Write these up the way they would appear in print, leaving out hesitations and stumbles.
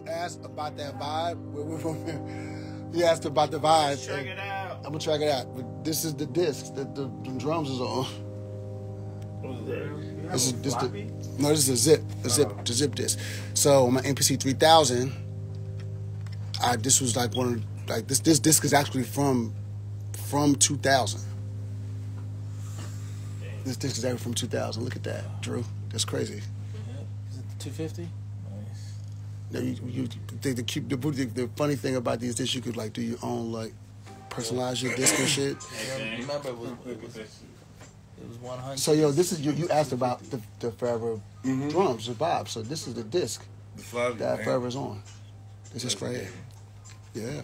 asked about that vibe. You asked about the vibe. Let's check it out. I'm gonna check it out. But this is the disc that the drums is on. What is that? This is a zip disc. So my MPC 3000. This was like this disc is actually from 2000. This disc is actually from 2000. Look at that, Drew. That's crazy. Yeah. Is it 250? Nice. Now the funny thing about these discs, you could like do your own like personalize your disc and shit. Remember, it was 100. So this is you asked about the Forever drums, the vibe. So this is the disc that Forever's on. This is right here. Yeah.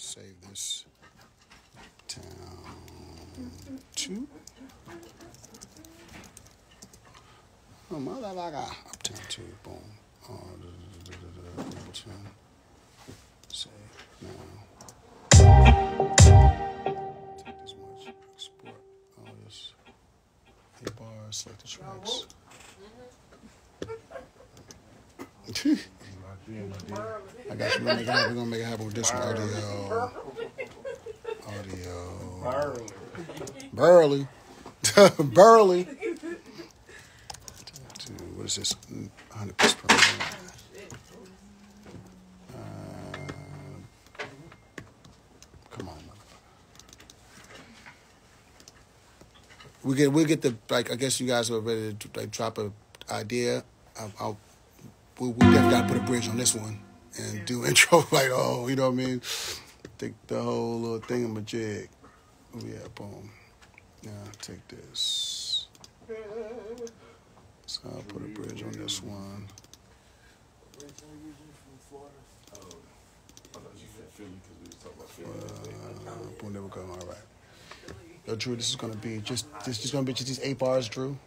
save this. Town 2. Oh, motherfucker. Uptown 2. Boom. Ableton. Save now. Take this much. Export all this. 8 bars. Select the tracks. I got you. We're gonna make it happen with this one. Audio. Burley. Burley. What is this? 100 pieces per minute. Come on, motherfucker. We'll get the, like, I guess you guys are ready to, like, drop an idea. We'll definitely got to put a bridge on this one and do intro, like, oh, you know what I mean? Take the whole little thingamajig. Oh, yeah, boom. Now, take this. So I'll put a bridge on this one. Boom, there we go. All right. Yo, Drew, this is gonna be just these 8 bars, Drew.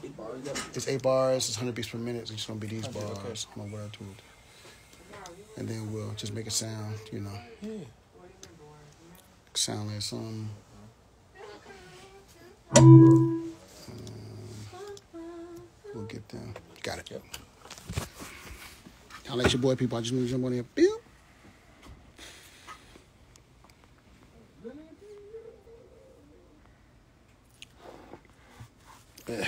8 bars. It's 8 bars. It's 100 beats per minute. It's just gonna be these bars. Okay. I don't know what I do. And then we'll just make it sound, you know. Yeah. Sound like something. We'll get them. Got it. Yep. I'll let your boy people. I just want to jump on here. Boop. I'm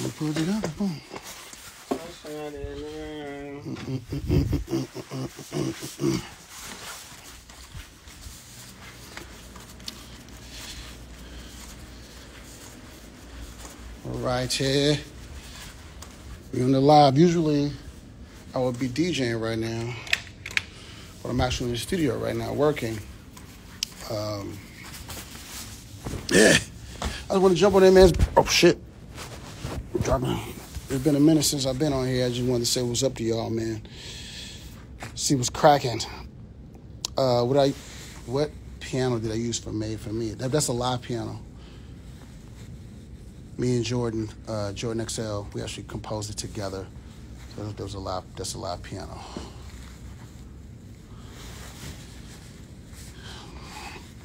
gonna put it up. Boom. All right, here. We're on the live. Usually, I would be DJing right now, but I'm actually in the studio right now working. Yeah. I just want to jump on that man's. Oh, shit. Dropping. It's been a minute since I've been on here. I just wanted to say what's up to y'all, man. See what's cracking. What piano did I use for Made for Me? That's a live piano. Me and Jordan XL, we actually composed it together. So that's a live piano.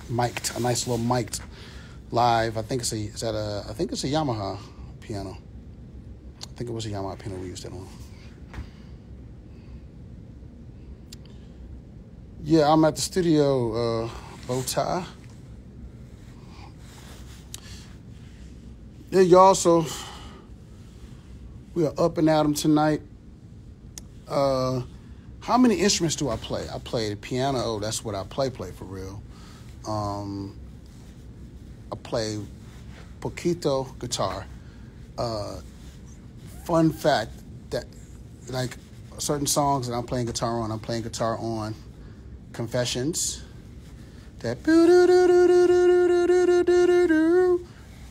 Mic'd, a nice little mic'd live. I think it's a Yamaha piano. I think it was a Yamaha piano we used that on. Yeah, I'm at the studio, G.O.A.T. Yeah, y'all, so we are up and at 'em tonight. How many instruments do I play? I play the piano. That's what I play for real. I play poquito guitar. Fun fact that, like, certain songs that I'm playing guitar on Confessions. That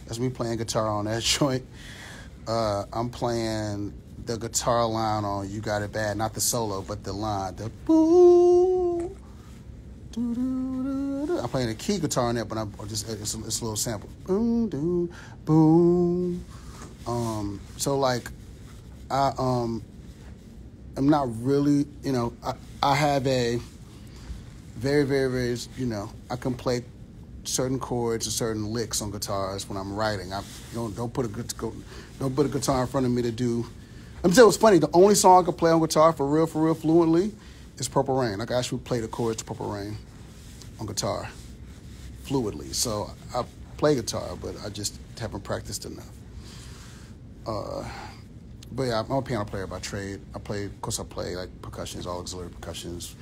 that's me playing guitar on that joint. I'm playing the guitar line on You Got It Bad, not the solo, but the line. The boo. I'm playing a key guitar on that, but it's a little sample. Boom, boom, boom. So like, I'm not really, I have a very, very, very, I can play certain chords and certain licks on guitars when I'm writing. I don't put a guitar in front of me to do. Let me tell you what's funny. The only song I can play on guitar for real fluently is Purple Rain. Like, I actually play the chords to Purple Rain on guitar fluidly. So I play guitar, but I just haven't practiced enough. But yeah, I'm a piano player by trade. I play like percussions, all auxiliary percussions,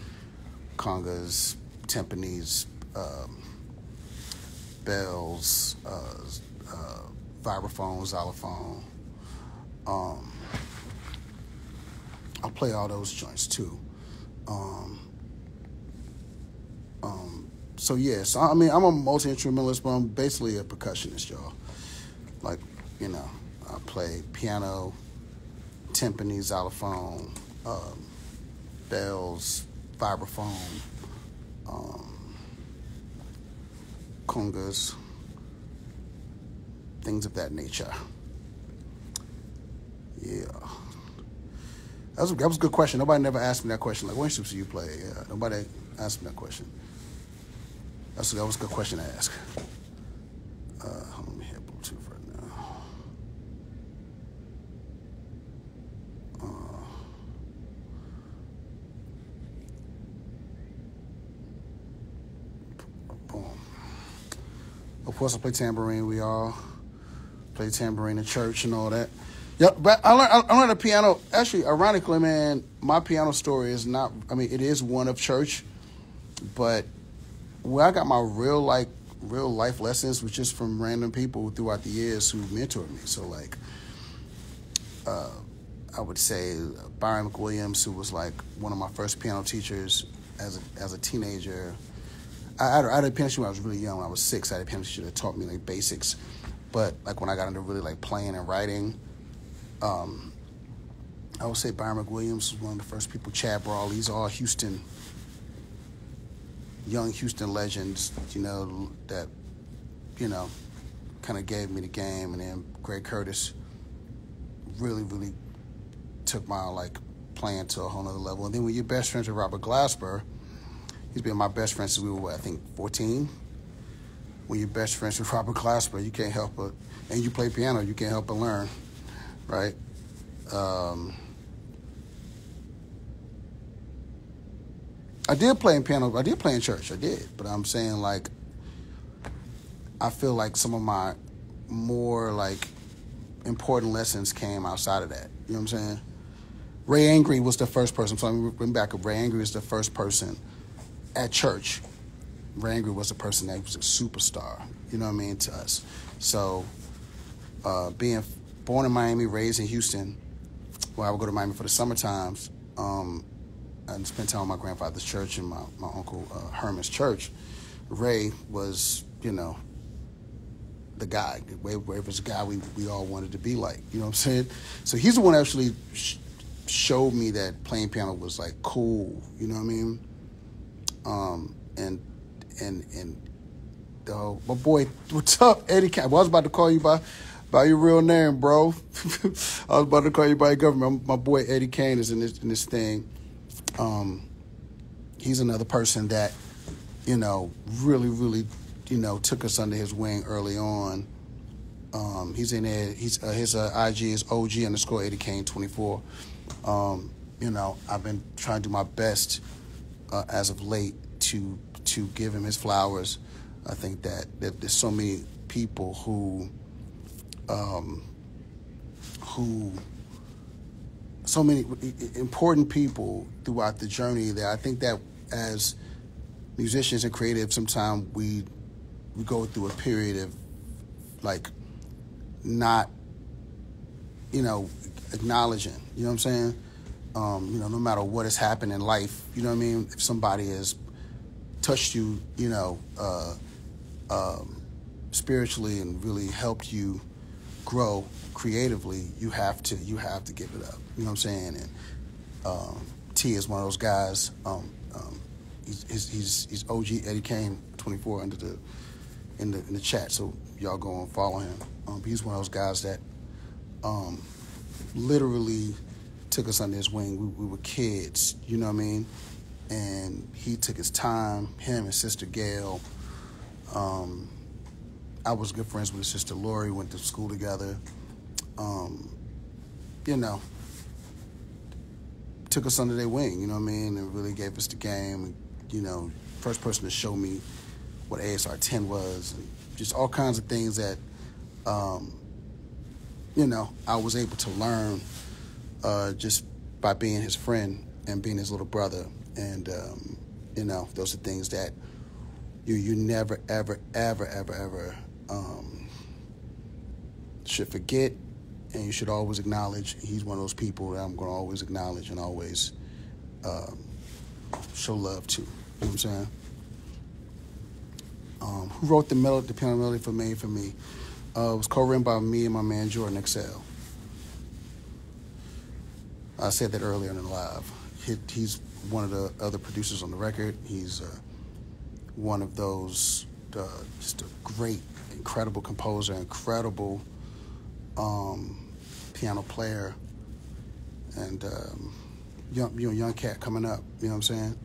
congas, timpanis, bells, vibraphone, xylophone. I'll play all those joints too. So I mean, I'm a multi-instrumentalist, but I'm basically a percussionist, y'all. Like, I play piano, timpani, xylophone, bells, vibraphone, congas, things of that nature. Yeah. That was a good question. Nobody never asked me that question. Like, what instruments do you play? Yeah, nobody asked me that question. That was a good question to ask. Let me hit Bluetooth right now. Boom. Of course, I play tambourine. We all play tambourine in church and all that. Yep, but I learned the piano. Actually, ironically, man, my piano story is not. I mean, it is one of church, but where I got my real life lessons was just from random people throughout the years who mentored me. So, like, I would say Bryan Michael Cox, who was like one of my first piano teachers as a teenager. I had a piano teacher when I was really young. When I was 6, I had a piano teacher that taught me like basics. But like when I got into really like playing and writing, I would say Bryan Michael Cox was one of the first people. Chad Brawl, these are all young Houston legends, that, kind of gave me the game. And then Greg Curtis really, really took my like playing to a whole nother level. And then when you're best friends with Robert Glasper, he's been my best friend since we were, I think, 14. When you're best friends with Robert Glasper, you can't help but, and you play piano, you can't help but learn, right? I did play in piano. I did play in church. I did. But I'm saying, like, I feel like some of my more, like, important lessons came outside of that. You know what I'm saying? Ray Angry was the first person. So I'm bring back up. Ray Angry was the first person at church. Ray Angry was the person that was a superstar, you know what I mean, to us. So being born in Miami, raised in Houston, where I would go to Miami for the summer times, and spend time with my grandfather's church and my uncle Herman's church. Ray was, the guy. Ray was the guy we all wanted to be like, you know what I'm saying? So he's the one that actually showed me that playing piano was, like, cool, you know what I mean? My boy, what's up, Eddie? I was about to call you by your real name, bro. I was about to call you by your government. My boy Eddie Kane is in this thing. He's another person that, really, really, took us under his wing early on. He's in there. His IG is OG_ Eddie Kane 24. I've been trying to do my best as of late to give him his flowers. I think that there's so many people so many important people throughout the journey that I think that as musicians and creatives, sometimes we go through a period of, like, not, acknowledging, you know what I'm saying? No matter what has happened in life, you know what I mean? If somebody has touched you, spiritually and really helped you grow creatively, you have to give it up. You know what I'm saying? And T is one of those guys. He's OG Eddie Kane 24 in the chat, so y'all go and follow him. He's one of those guys that literally took us under his wing. We were kids, you know what I mean? And he took his time. Him and Sister Gail. I was good friends with his sister Lori. Went to school together. Took us under their wing, you know what I mean, and really gave us the game. And, first person to show me what ASR 10 was, and just all kinds of things that, I was able to learn just by being his friend and being his little brother. And, those are things that you never, ever, ever, ever, ever should forget, and you should always acknowledge. He's one of those people that I'm going to always acknowledge and always show love to. You know what I'm saying? Who wrote the piano melody for me? It was co-written by me and my man Jordan Excel. I said that earlier in the live. he's one of the other producers on the record. He's one of those just a great, incredible composer, incredible piano player, and young cat coming up. You know what I'm saying?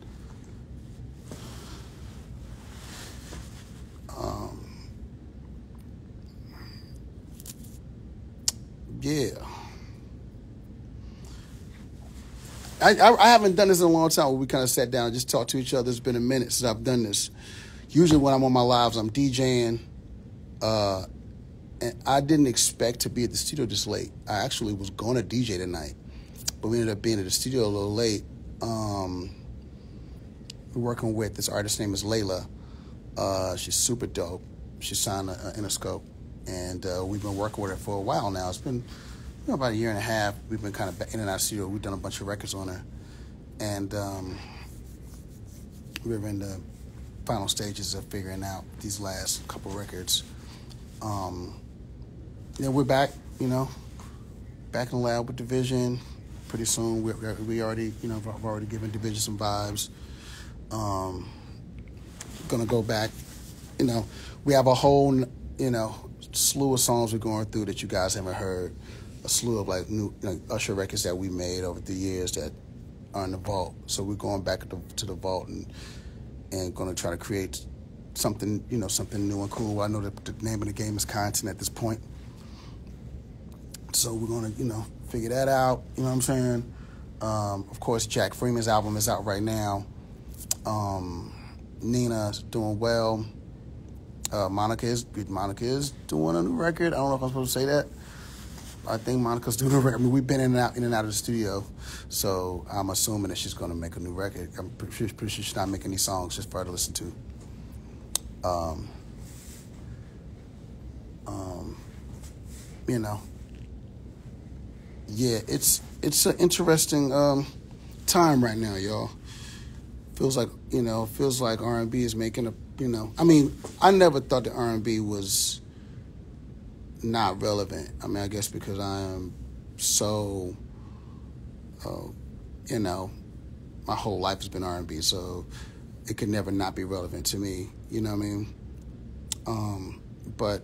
Yeah. I haven't done this in a long time where we kind of sat down and just talked to each other. It's been a minute since I've done this. Usually when I'm on my lives, I'm DJing. And I didn't expect to be at the studio this late. I actually was going to DJ tonight, but we ended up being at the studio a little late. We're working with this artist's name is Layla. She's super dope. She signed Interscope, and we've been working with her for a while now. It's been about a year and a half. We've been kind of in and out of the studio. We've done a bunch of records on her, and we're in the final stages of figuring out these last couple records. We're back, back in the lab with Division. Pretty soon, we already, I've already given Division some vibes. Gonna go back, we have a whole, slew of songs we're going through that you guys haven't heard. A slew of new Usher records that we made over the years that are in the vault. So we're going back to the vault and going to try to create something, something new and cool. I know that the name of the game is content at this point. So we're going to, figure that out. You know what I'm saying? Of course, Jack Freeman's album is out right now. Nina's doing well. Monica is doing a new record. I don't know if I'm supposed to say that. I think Monica's doing a record. I mean, we've been in and out of the studio, so I'm assuming that she's going to make a new record. I'm pretty sure she's not making any songs just for her to listen to. Yeah, it's an interesting time right now, y'all. Feels like R&B is making a, I mean, I never thought that R&B was not relevant. I mean, I guess because I am so, my whole life has been R&B, so it could never not be relevant to me. You know what I mean? But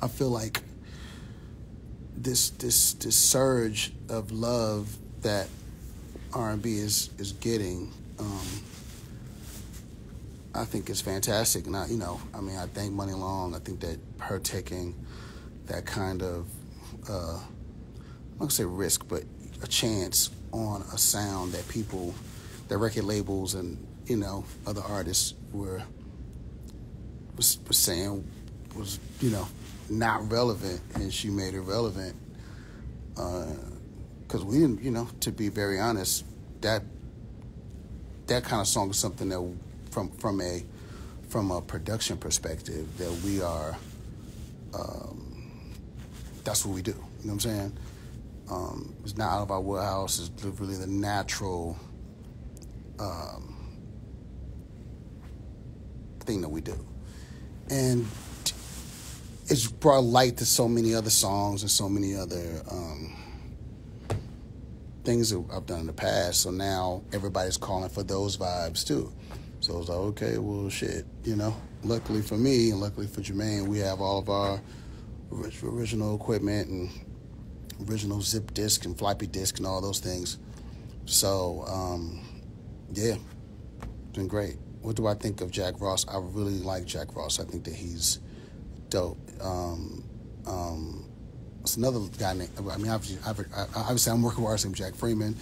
I feel like this surge of love that R&B is getting, I think it's fantastic. And I thank Money Long. I think that her taking that kind of, I'm not gonna say risk, but a chance on a sound that record labels and, other artists was saying was, not relevant, and she made it relevant. Because we didn't, to be very honest, that kind of song is something that from a production perspective that we are, that's what we do. You know what I'm saying? It's not out of our wheelhouse. It's really the natural thing that we do. And it's brought light to so many other songs and so many other things that I've done in the past. So now everybody's calling for those vibes too. So it's like, okay, well, shit, Luckily for me and luckily for Jermaine, we have all of our original equipment and original zip disk and floppy disk and all those things. So, yeah, it's been great. What do I think of Jack Ross? I really like Jack Ross. I think that he's dope. It's another guy named, obviously I'm working with artists named Jack Freeman.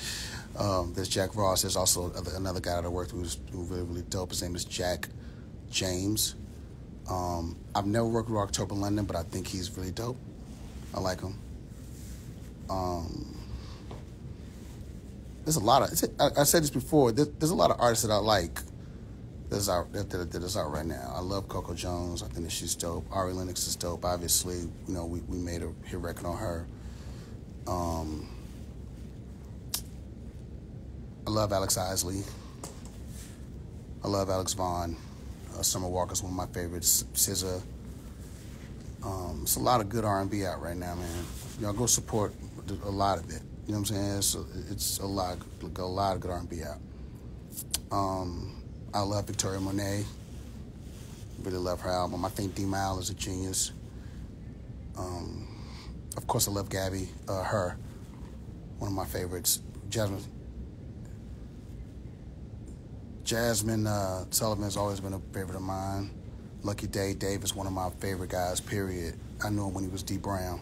There's Jack Ross. There's also another guy that I worked with who's really, really dope. His name is Jack James. I've never worked with October London, but I think he's really dope. I like him. There's a lot of, I said this before, there's a lot of artists that I like that is out right now. I love Coco Jones. I think that she's dope. Ari Lennox is dope. Obviously, we made a hit record on her. I love Alex Isley. I love Alex Vaughn. Summer Walker's one of my favorites. SZA. It's a lot of good R&B out right now, man. Y'all go support a lot of it. You know what I'm saying? It's a lot of good R&B out. I love Victoria Monet. Really love her album. I think D-Mile is a genius. Of course, I love Gabby. Her, one of my favorites. Jasmine Sullivan has always been a favorite of mine. Lucky Day Dave is one of my favorite guys, period. I knew him when he was D Brown.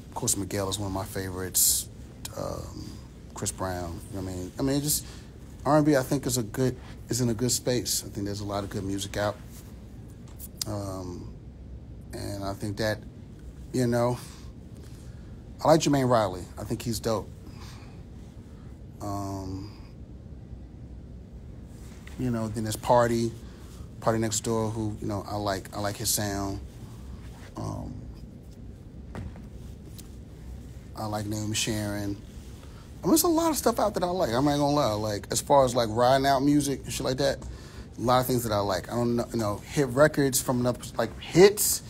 Of course, Miguel is one of my favorites. Chris Brown. I mean, just R&B. I think is in a good space. I think there's a lot of good music out, and I think that, I like Jermaine Riley. I think he's dope. Then there's Party Next Door, who I like his sound. I like Naomi Sharon. There's a lot of stuff out that I like. I'm not gonna lie. Like, as far as like riding out music and shit like that, a lot of things that I like. I don't know, hit records from like hits.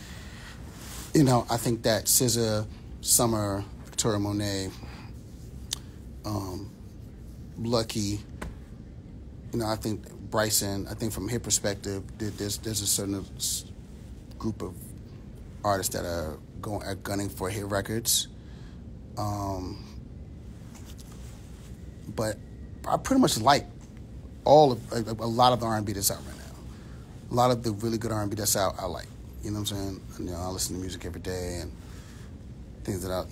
I think that SZA, Summer, Victoria Monet, Lucky. I think Bryson. I think from a hit perspective, there's a certain group of artists that are gunning for hit records. But I pretty much like a lot of the R&B that's out right now. A lot of the really good R&B that's out, I like. You know what I'm saying? I listen to music every day and things that I've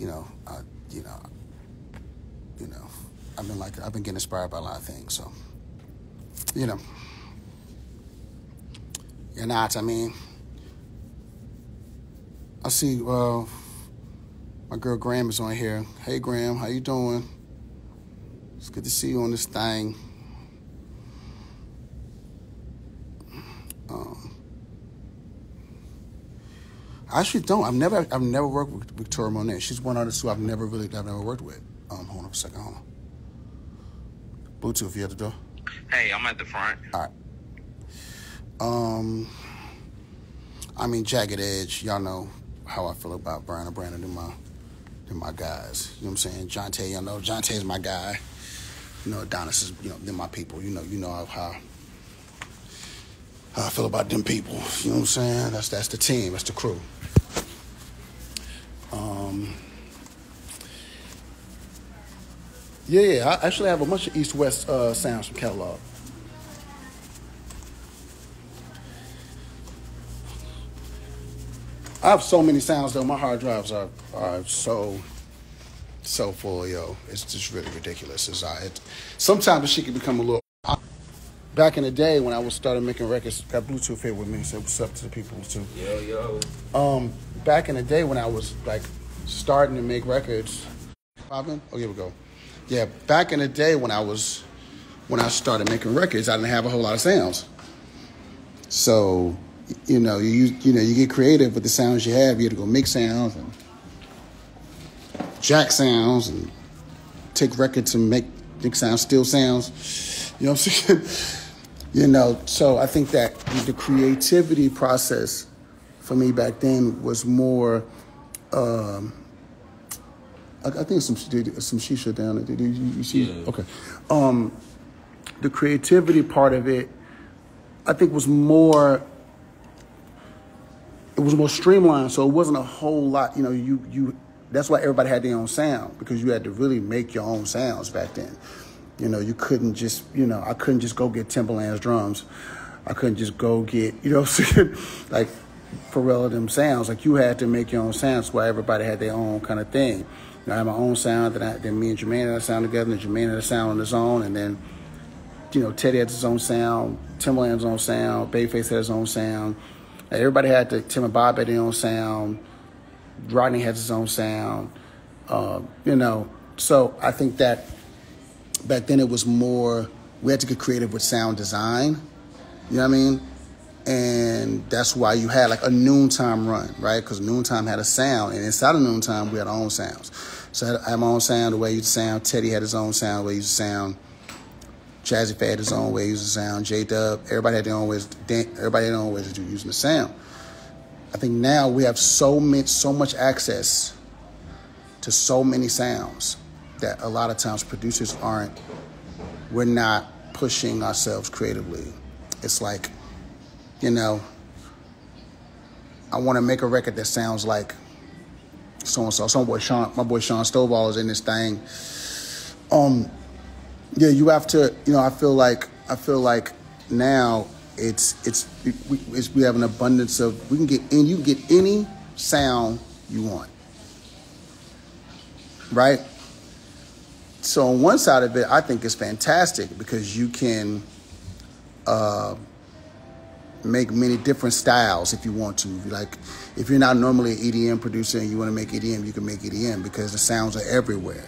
been getting inspired by a lot of things. So, I see my girl Graham is on here. Hey, Graham, how you doing? It's good to see you on this thing. I actually don't. I've never worked with Victoria Monet. She's one artist who I've never worked with. Hold on for a second. Hold on. Bluetooth, you at the door? Hey, I'm at the front. All right. Jagged Edge. Y'all know how I feel about Brian and Brandon. They're my guys. You know what I'm saying? Jonte, Jonte's my guy. Adonis is, they're my people. You know how I feel about them people. You know what I'm saying? That's the team. That's the crew. Yeah. I actually have a bunch of East-West sounds from catalog. I have so many sounds, though. My hard drives are so full, yo. It's just really ridiculous. Sometimes the shit can become a little... Back in the day when I was starting making records, got Bluetooth here with me, so what's up to the people, too. Yo. Back in the day when I was, starting to make records... Popping? Oh, here we go. Yeah, back in the day when I started making records, I didn't have a whole lot of sounds. So... you get creative with the sounds you have. You have to go make sounds and jack sounds and take records and make sounds, still sounds. You know what I'm saying? So I think that the creativity process for me back then was more. I think some shisha down there. You see? Yeah. Okay. The creativity part of it, I think, was more. It was more streamlined, so it wasn't a whole lot. That's why everybody had their own sound, because you had to really make your own sounds back then. You couldn't just, I couldn't just go get Timberland's drums. I couldn't just go get, like Pharrell them sounds. Like, you had to make your own sounds. That's why everybody had their own kind of thing. I had my own sound, then me and Jermaine had a sound together, and Jermaine had a sound on his own, and then, Teddy had his own sound, Timberland's own sound, Babyface had his own sound. Everybody had Tim and Bob had their own sound. Rodney has his own sound. So I think that back then it was more, we had to get creative with sound design. You know what I mean? And that's why you had like a noontime run, right? Because noontime had a sound, and inside of noontime we had our own sounds. So I had my own sound, the way you sound. Teddy had his own sound, the way you sound. Jazzy Fad had his own way using sound. J-Dub, everybody had their own ways. Everybody had their own ways of using the sound. I think now we have so much access to so many sounds that a lot of times producers we're not pushing ourselves creatively. It's like, you know, I want to make a record that sounds like so-and-so. My boy Sean Stovall is in this thing. Yeah, you have to, you know, I feel like now we have an abundance of, you can get any sound you want. Right? So on one side of it, I think it's fantastic because you can make many different styles if you want to. Like, if you're not normally an EDM producer and you want to make EDM, you can make EDM because the sounds are everywhere.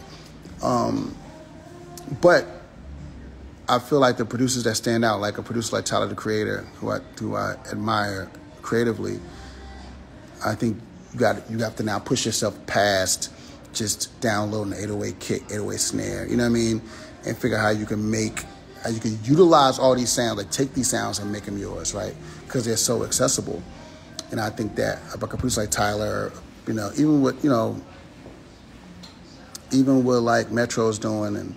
But I feel like the producers that stand out, like a producer like Tyler, the Creator, who I admire creatively, I think you have to now push yourself past just downloading the 808 kick, 808 snare, you know what I mean? And figure out how you can utilize all these sounds, like take these sounds and make them yours, right? Because they're so accessible. And I think that like a producer like Tyler, you know, even with like Metro's doing and,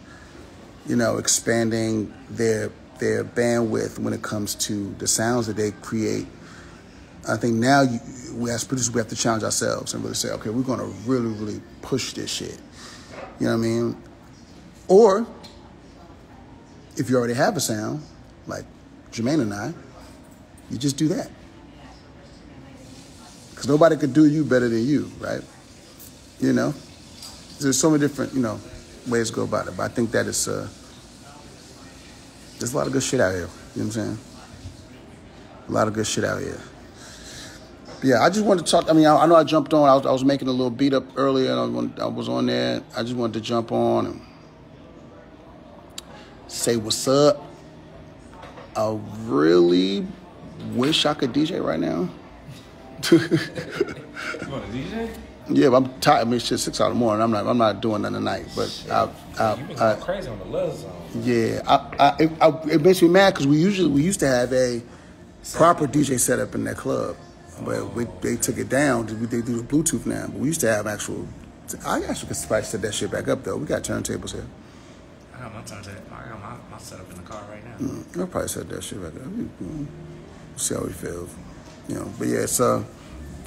you know, expanding their bandwidth when it comes to the sounds that they create. I think now we as producers, we have to challenge ourselves and really say, okay, we're going to really, really push this shit. You know what I mean? Or if you already have a sound, like Jermaine and I, you just do that. Because nobody could do you better than you, right? You know? There's so many different, you know, ways to go about it. But I think that there's a lot of good shit out here. You know what I'm saying? A lot of good shit out here. Yeah, I just wanted to talk. I mean, I know I jumped on. I was making a little beat up earlier, and I was on there. I just wanted to jump on and say what's up. I really wish I could DJ right now. You want to DJ? Yeah, but I'm tired. I mean, it's just 6 o'clock in the morning. I'm not doing nothing tonight. But you've been going crazy on the love zone. Yeah, it makes me mad because we used to have a proper DJ setup in that club. But they took it down. They do the Bluetooth now. But we used to have actual. I actually could probably set that shit back up though. We got turntables here. I got my turntable. I got my setup in the car right now. I'll probably set that shit back up. See how we feel. You know. But yeah, so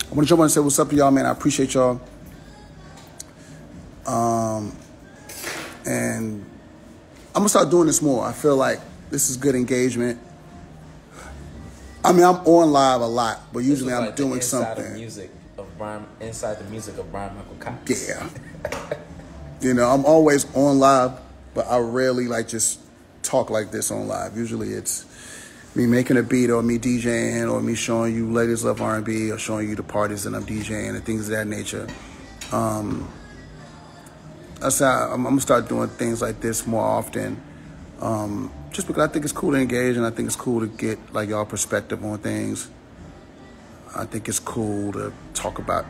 I want to jump on and say what's up to y'all, man. I appreciate y'all. And I'm gonna start doing this more. I feel like this is good engagement. I mean, I'm on live a lot, but usually I'm doing something. Inside the music of Bryan Michael Cox. Yeah. You know, I'm always on live, but I rarely like just talk like this on live. Usually it's me making a beat or me DJing or me showing you Ladies Love R&B or showing you the parties that I'm DJing and things of that nature. That's how I'm going to start doing things like this more often. Just because I think it's cool to engage and I think it's cool to get like y'all perspective on things. I think it's cool to talk about,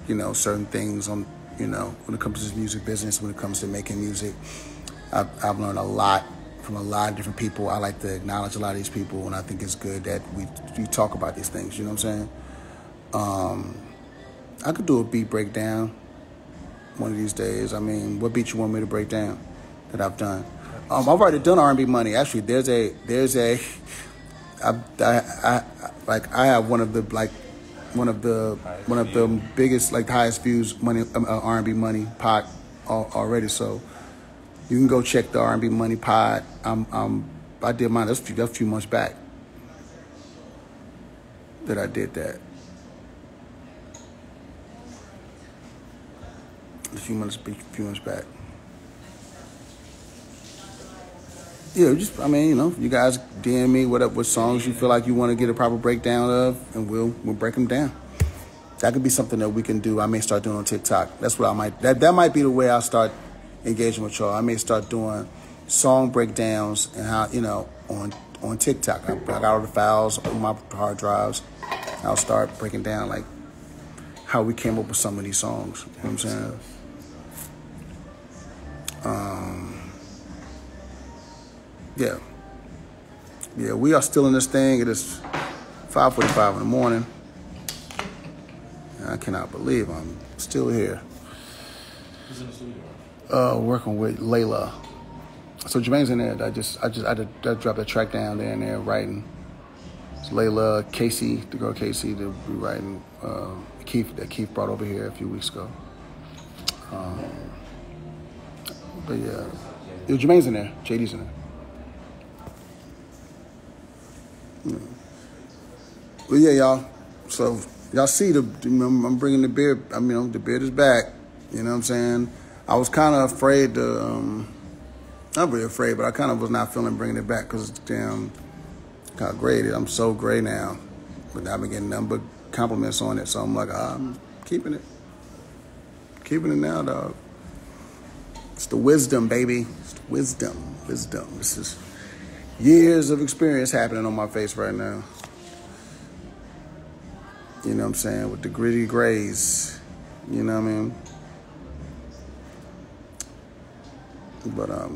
you know, certain things on, you know, when it comes to this music business, when it comes to making music. I've learned a lot from a lot of different people. I like to acknowledge a lot of these people, and I think it's good that we talk about these things, you know what I'm saying? I could do a beat breakdown one of these days. I mean, what beat you want me to break down that I've done? I've already done R&B Money. Actually, I have one of the biggest, like, highest views money R&B Money pod already. So you can go check the R&B Money pod. I did mine. That's a few months back that I did that. A few months back. Yeah, I mean, you know, you guys DM me what songs you feel like you want to get a proper breakdown of, and we'll break them down. That could be something that we can do. I may start doing on TikTok. That's what I might. That might be the way I'll start engaging with y'all. I may start doing song breakdowns and how, you know, on TikTok. I got all the files on my hard drives. I'll start breaking down like how we came up with some of these songs. You know what I'm saying? Yeah. Yeah, we are still in this thing. It is 5:45 in the morning. And I cannot believe I'm still here. Who's in the studio? Working with Layla. So Jermaine's in there. I dropped that track down there and they're writing. It's Layla, Casey, the girl Casey, they'll be writing Keith brought over here a few weeks ago. But yeah, Jermaine's in there. JD's in there. Yeah. But yeah, y'all. So y'all see I'm bringing the beard. I mean, the beard is back. You know what I'm saying? I was kind of afraid to, not really afraid, but I kind of was not feeling bringing it back because it's damn kind of graded. I'm so gray now, but I've been getting nothing but compliments on it. So I'm like, I'm keeping it. Keeping it now, dog. It's the wisdom, baby. It's the wisdom. This is years of experience happening on my face right now. You know what I'm saying? With the gritty grays. You know what I mean? But I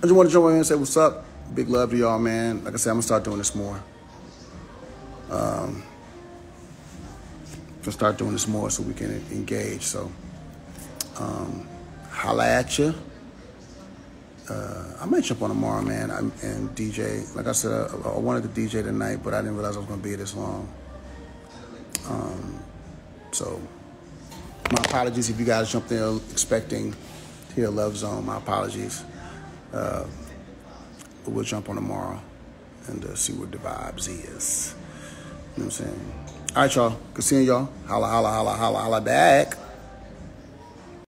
just want to jump in and say what's up. Big love to y'all, man. Like I said, I'm gonna start doing this more. Gonna start doing this more so we can engage. So holla at you. I might jump on tomorrow, man, and DJ. Like I said, I wanted to DJ tonight, but I didn't realize I was gonna be here this long. So my apologies if you guys jumped in expecting to hear Love Zone. My apologies. But we'll jump on tomorrow and see what the vibes is. You know what I'm saying? All right, y'all. Good seeing y'all. Holla, holla, holla, holla, holla back.